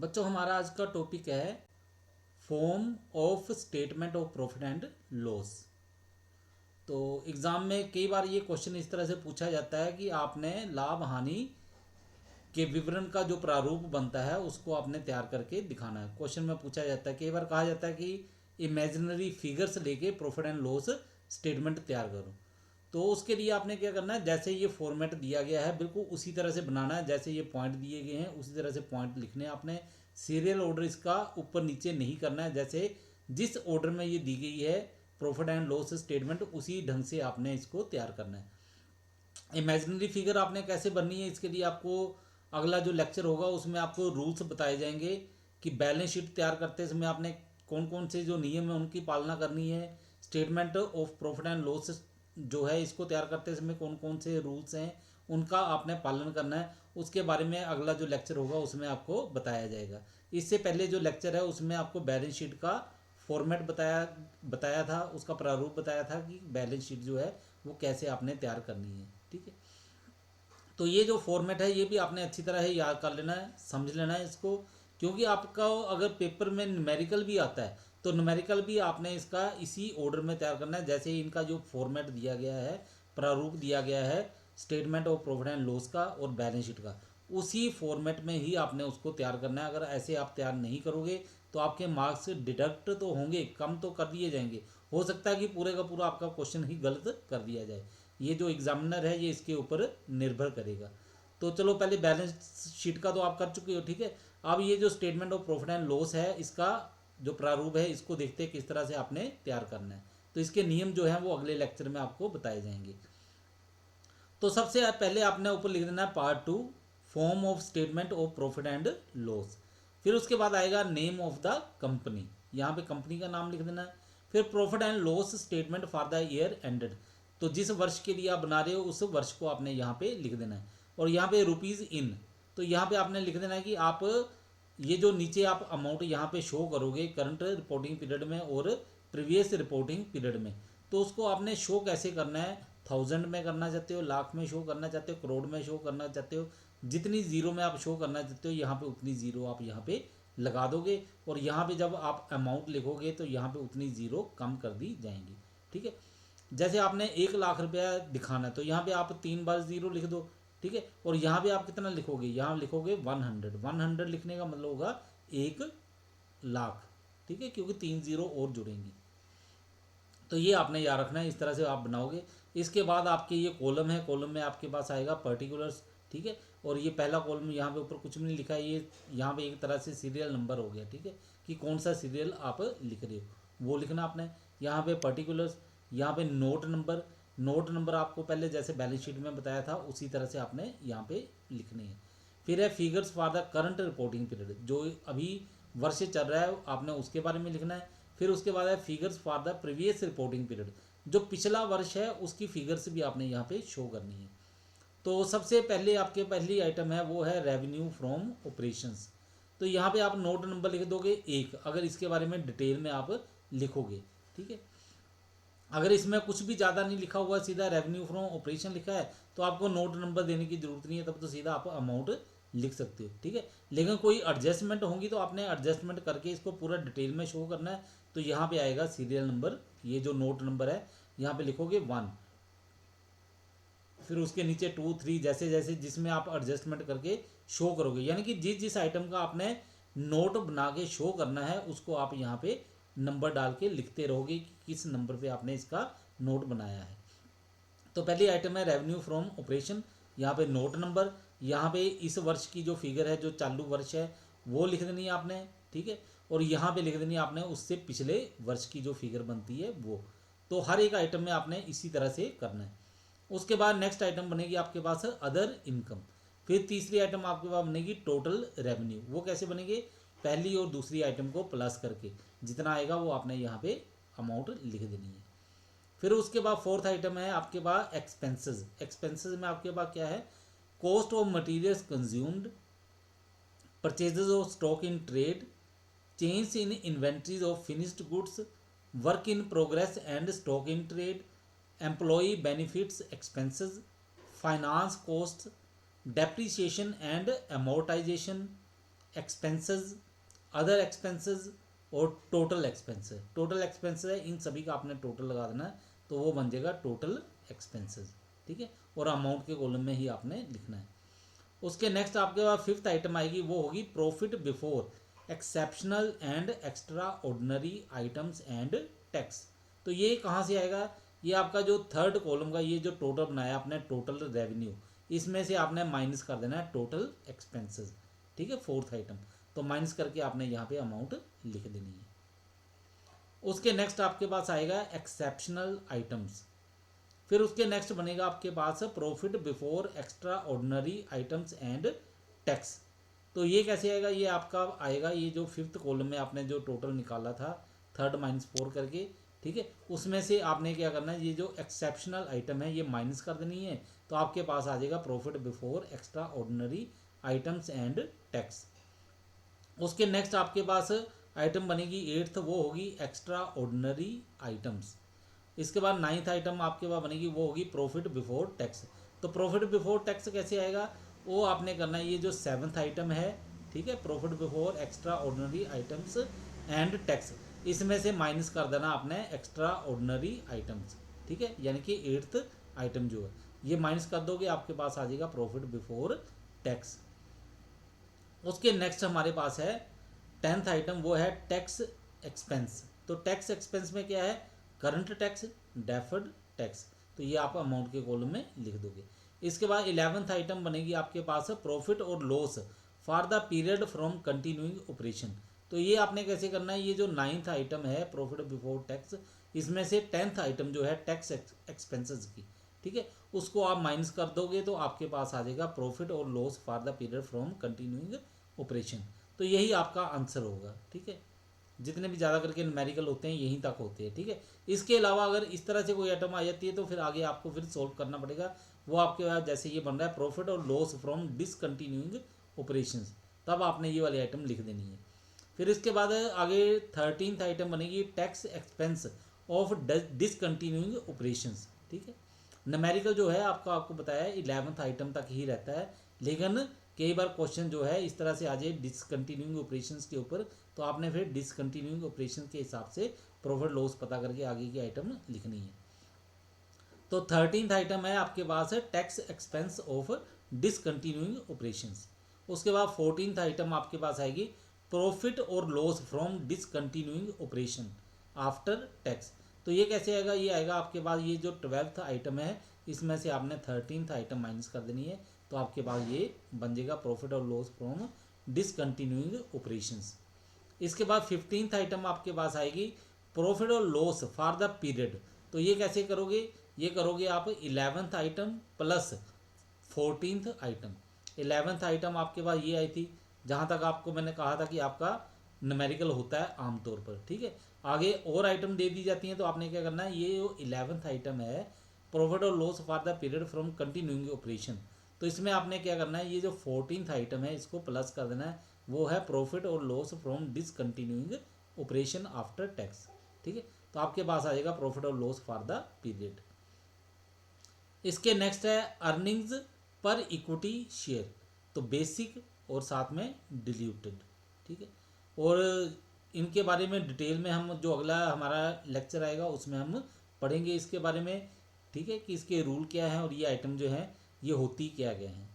बच्चों हमारा आज का टॉपिक है form of statement of profit and loss. तो एग्ज़ाम में कई बार ये क्वेश्चन इस तरह से पूछा जाता है कि आपने लाभ हानि के विवरण का जो प्रारूप बनता है उसको आपने तैयार करके दिखाना है। क्वेश्चन में पूछा जाता है, कई बार कहा जाता है कि इमेजिनरी फिगर्स लेके प्रॉफिट एंड लॉस स्टेटमेंट तैयार करो। तो उसके लिए आपने क्या करना है, जैसे ये फॉर्मेट दिया गया है बिल्कुल उसी तरह से बनाना है, जैसे ये पॉइंट दिए गए हैं उसी तरह से पॉइंट लिखने हैं आपने। सीरियल ऑर्डर इसका ऊपर नीचे नहीं करना है, जैसे जिस ऑर्डर में ये दी गई है प्रॉफिट एंड लॉस स्टेटमेंट उसी ढंग से आपने इसको तैयार करना है। इमेजिनरी फिगर आपने कैसे बननी है, इसके लिए आपको अगला जो लेक्चर होगा उसमें आपको रूल्स बताए जाएंगे कि बैलेंस शीट तैयार करते समय आपने कौन कौन से जो नियम है उनकी पालना करनी है। Statement of profit and loss जो है इसको तैयार करते समय कौन कौन से रूल्स हैं उनका आपने पालन करना है। उसके बारे में अगला जो लेक्चर होगा उसमें आपको बताया जाएगा। इससे पहले जो लेक्चर है उसमें आपको बैलेंस शीट का फॉर्मेट बताया बताया था, उसका प्रारूप बताया था कि बैलेंस शीट जो है वो कैसे आपने तैयार करनी है। ठीक है, तो ये जो फॉर्मेट है ये भी आपने अच्छी तरह है याद कर लेना है, समझ लेना है इसको, क्योंकि आपका अगर पेपर में न्यूमेरिकल भी आता है तो न्यूमेरिकल भी आपने इसका इसी ऑर्डर में तैयार करना है। जैसे इनका जो फॉर्मेट दिया गया है, प्रारूप दिया गया है statement of profit and loss का और बैलेंस शीट का, उसी फॉर्मेट में ही आपने उसको तैयार करना है। अगर ऐसे आप तैयार नहीं करोगे तो आपके मार्क्स डिडक्ट तो होंगे, कम तो कर दिए जाएंगे। हो सकता है कि पूरे का पूरा आपका क्वेश्चन ही गलत कर दिया जाए। ये जो एग्जामिनर है ये इसके ऊपर निर्भर करेगा। तो चलो पहले बैलेंस शीट का तो आप कर चुके हो, ठीक है। अब ये जो statement of profit and loss है इसका जो प्रारूप है इसको देखते हैं किस तरह से आपने तैयार करना है। तो इसके नियम जो है वो अगले लेक्चर में आपको बताए जाएंगे। तो सबसे पहले आपने ऊपर लिख देना है part 2 form of statement of profit and loss. फिर उसके बाद आएगा नेम ऑफ द कंपनी, यहाँ पे कंपनी का नाम लिख देना है। फिर profit and loss statement for the year ended, तो जिस वर्ष के लिए आप बना रहे हो उस वर्ष को आपने यहाँ पे लिख देना है। और यहाँ पे रुपीज़ इन, तो यहाँ पे आपने लिख देना है कि आप ये जो नीचे आप अमाउंट यहाँ पे शो करोगे करंट रिपोर्टिंग पीरियड में और प्रीवियस रिपोर्टिंग पीरियड में, तो उसको आपने शो कैसे करना है। 1000 में करना चाहते हो, लाख में शो करना चाहते हो, करोड़ में शो करना चाहते हो, जितनी जीरो में आप शो करना चाहते हो यहाँ पे उतनी जीरो आप यहाँ पे लगा दोगे। और यहाँ पे जब आप अमाउंट लिखोगे तो यहाँ पे उतनी जीरो कम कर दी जाएंगी। ठीक है, जैसे आपने 1,00,000 रुपया दिखाना है तो यहाँ पे आप 3 बार जीरो लिख दो। ठीक है, और यहाँ पे आप कितना लिखोगे, यहाँ लिखोगे 100 लिखने का मतलब होगा 1,00,000। ठीक है, क्योंकि 3 जीरो और जुड़ेंगी। तो ये आपने याद रखना है, इस तरह से आप बनाओगे। इसके बाद आपके ये कॉलम है, कॉलम में आपके पास आएगा पर्टिकुलर्स। ठीक है, और ये पहला कॉलम यहाँ पे ऊपर कुछ भी नहीं लिखा है, ये यहाँ पे एक तरह से सीरियल नंबर हो गया। ठीक है, कि कौन सा सीरियल आप लिख रहे हो वो लिखना आपने। यहाँ पे पर्टिकुलर्स, यहाँ पे नोट नंबर, नोट नंबर आपको पहले जैसे बैलेंस शीट में बताया था उसी तरह से आपने यहाँ पे लिखने हैं। फिर है figures for the current reporting period, जो अभी वर्ष चल रहा है आपने उसके बारे में लिखना है। फिर उसके बाद है figures for the previous reporting period, जो पिछला वर्ष है उसकी फिगर्स भी आपने यहाँ पे शो करनी है। तो सबसे पहले आपके पहली आइटम है वो है रेवेन्यू फ्रॉम ऑपरेशंस। तो यहाँ पे आप नोट नंबर लिख दोगे 1, अगर इसके बारे में डिटेल में आप लिखोगे। ठीक है, अगर इसमें कुछ भी ज़्यादा नहीं लिखा हुआ, सीधा रेवेन्यू फ्रॉम ऑपरेशन लिखा है तो आपको नोट नंबर देने की जरूरत नहीं है, तब तो सीधा आप अमाउंट लिख सकते हो। ठीक है, लेकिन कोई एडजस्टमेंट होंगी तो आपने एडजस्टमेंट करके इसको पूरा डिटेल में शो करना है। तो यहाँ पे आएगा सीरियल नंबर, ये जो नोट नंबर है यहाँ पे लिखोगे 1, फिर उसके नीचे 2 3, जैसे जैसे जिसमें आप एडजस्टमेंट करके शो करोगे, यानी कि जिस जिस आइटम का आपने नोट बना के शो करना है उसको आप यहाँ पे नंबर डाल के लिखते रहोगे कि किस नंबर पे आपने इसका नोट बनाया है। तो पहली आइटम है रेवेन्यू फ्रॉम ऑपरेशन, यहाँ पे नोट नंबर, यहाँ पे इस वर्ष की जो फिगर है जो चालू वर्ष है वो लिख देनी है आपने। ठीक है, और यहाँ पे लिख देनी है आपने उससे पिछले वर्ष की जो फिगर बनती है वो। तो हर एक आइटम में आपने इसी तरह से करना है। उसके बाद नेक्स्ट आइटम बनेगी आपके पास अदर इनकम। फिर तीसरी आइटम आपके पास बनेगी टोटल रेवेन्यू। वो कैसे बनेगी, पहली और दूसरी आइटम को प्लस करके जितना आएगा वो आपने यहाँ पे अमाउंट लिख देनी है। फिर उसके बाद फोर्थ आइटम है आपके पास एक्सपेंसेस। एक्सपेंसेस में आपके पास क्या है, cost of materials consumed, purchases of stock in trade, change in inventories of finished goods, work in progress and stock in trade, employee benefits expenses, finance cost, depreciation and amortization, expenses, other expenses और total expenses. Total expenses है, इन सभी का आपने total लगा देना है, तो वो बन जाएगा टोटल एक्सपेंसेस, ठीक है। और अमाउंट के कॉलम में ही आपने लिखना है। उसके नेक्स्ट आपके पास फिफ्थ आइटम आएगी, वो होगी profit before exceptional and extra ordinary items and tax. तो ये कहाँ से आएगा, ये आपका जो थर्ड कॉलम का ये जो टोटल बनाया आपने टोटल रेवेन्यू, इसमें से आपने माइनस कर देना है टोटल एक्सपेंसेस, ठीक है, फोर्थ आइटम। तो माइनस करके आपने यहाँ पे अमाउंट लिख देनी है। उसके नेक्स्ट आपके पास आएगा एक्सेप्शनल आइटम्स। फिर उसके नेक्स्ट बनेगा आपके पास profit before extra ordinary items and tax. तो ये कैसे आएगा, ये आपका आएगा, ये जो फिफ्थ कॉलम में आपने जो टोटल निकाला था थर्ड माइनस फोर करके, ठीक है, उसमें से आपने क्या करना है, ये जो एक्सेप्शनल आइटम है ये माइनस कर देनी है। तो आपके पास आ जाएगा profit before extra ordinary items and tax. उसके नेक्स्ट आपके पास आइटम बनेगी एट्थ, वो होगी एक्स्ट्रा ऑर्डिनरी आइटम्स। इसके बाद नाइन्थ आइटम आपके पास बनेगी, वो होगी प्रॉफिट बिफोर टैक्स। तो प्रॉफिट बिफोर टैक्स कैसे आएगा, वो आपने करना है, ये जो सेवन्थ आइटम है, ठीक है, profit before extra ordinary items and tax, इसमें से माइनस कर देना आपने एक्स्ट्रा ऑर्डिनरी आइटम्स, ठीक है, यानी कि एट्थ आइटम जो है ये माइनस कर दोगे, आपके पास आ जाएगा प्रॉफिट बिफोर टैक्स। उसके नेक्स्ट हमारे पास है टेंथ आइटम, वो है टैक्स एक्सपेंस। तो टैक्स एक्सपेंस में क्या है, करंट टैक्स, डेफर्ड टैक्स। तो ये आप अमाउंट के कॉलम में लिख दोगे। इसके बाद 11th आइटम बनेगी आपके पास प्रॉफिट और loss for the period from continuing operation. तो ये आपने कैसे करना है, ये जो 9th आइटम है प्रॉफिट बिफोर टैक्स, इसमें से 10th आइटम जो है टैक्स एक्सपेंसेस की, ठीक है, उसको आप माइनस कर दोगे तो आपके पास आ जाएगा प्रॉफिट और loss for the period from continuing operation. तो यही आपका आंसर होगा, ठीक है। जितने भी ज़्यादा करके न्यूमेरिकल होते हैं यहीं तक होते हैं, ठीक है। इसके अलावा अगर इस तरह से कोई आइटम आ जाती है तो फिर आगे आपको फिर सोल्व करना पड़ेगा। वो आपके पास जैसे ये बन रहा है प्रॉफिट और लॉस फ्रॉम डिसकंटिन्यूइंग ऑपरेशंस, तब आपने ये वाली आइटम लिख देनी है। फिर इसके बाद आगे 13th आइटम बनेगी tax expense of discontinuing operations, ठीक है। न्यूमेरिकल जो है आपको बताया है 11th आइटम तक ही रहता है, लेकिन कई बार क्वेश्चन जो है इस तरह से आ जाए डिसकंटिन्यूइंग ऑपरेशंस के ऊपर, तो आपने फिर डिसकंटिन्यूइंग ऑपरेशन के हिसाब से प्रॉफिट लॉस पता करके आगे की आइटम लिखनी है। तो 13th आइटम है आपके पास है tax expense of discontinuing operations. उसके बाद 14th आइटम आपके पास आएगी प्रॉफिट और loss from discontinuing operation after tax. तो ये कैसे आएगा, ये आएगा आपके पास, ये जो 12th आइटम है इसमें से आपने 13th आइटम माइनस कर देनी है, तो आपके पास ये बन जाएगा प्रॉफिट और लॉस फ्रॉम डिसकंटिन्यूइंग ऑपरेशंस। इसके बाद 15th आइटम आपके पास आएगी प्रॉफिट और लॉस फॉर द पीरियड। तो ये कैसे करोगे, ये करोगे आप 11th item plus 14th item. 11th item आपके पास ये आई थी, जहाँ तक आपको मैंने कहा था कि आपका न्यूमेरिकल होता है आमतौर पर, ठीक है। आगे और आइटम दे दी जाती हैं, तो आपने क्या करना है, ये जो 11th आइटम है प्रॉफिट और loss for the period from continuing operation, तो इसमें आपने क्या करना है, ये जो 14th आइटम है इसको प्लस कर देना है, वो है प्रॉफिट और loss from discontinuing operation after tax, ठीक है। तो आपके पास आ जाएगा प्रॉफिट और लॉस फॉर द पीरियड। इसके नेक्स्ट है अर्निंग्स पर इक्विटी शेयर, तो बेसिक और साथ में डिल्यूटेड, ठीक है। और इनके बारे में डिटेल में हम जो अगला हमारा लेक्चर आएगा उसमें हम पढ़ेंगे इसके बारे में, ठीक है, कि इसके रूल क्या हैं और ये आइटम जो है ये होती क्या गए हैं।